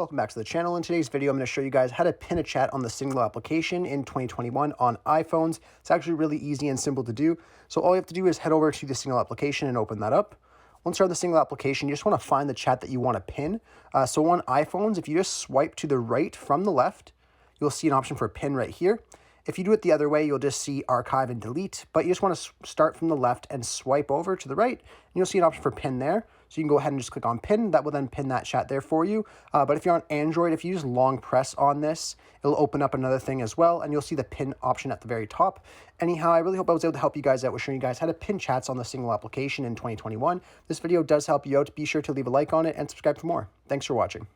Welcome back to the channel. In today's video, I'm going to show you guys how to pin a chat on the Signal application in 2021 on iPhones. It's actually really easy and simple to do. So all you have to do is head over to the Signal application and open that up. Once you're on the Signal application, you just want to find the chat that you want to pin. So on iPhones, if you just swipe to the right from the left, you'll see an option for pin right here. If you do it the other way, you'll just see archive and delete, but you just want to start from the left and swipe over to the right, and you'll see an option for pin there. So you can go ahead and just click on pin. That will then pin that chat there for you. But if you're on Android, if you just long press on this, it'll open up another thing as well, and you'll see the pin option at the very top. Anyhow, I really hope I was able to help you guys out with showing you guys how to pin chats on the Signal application in 2021. This video does help you out. Be sure to leave a like on it and subscribe for more. Thanks for watching.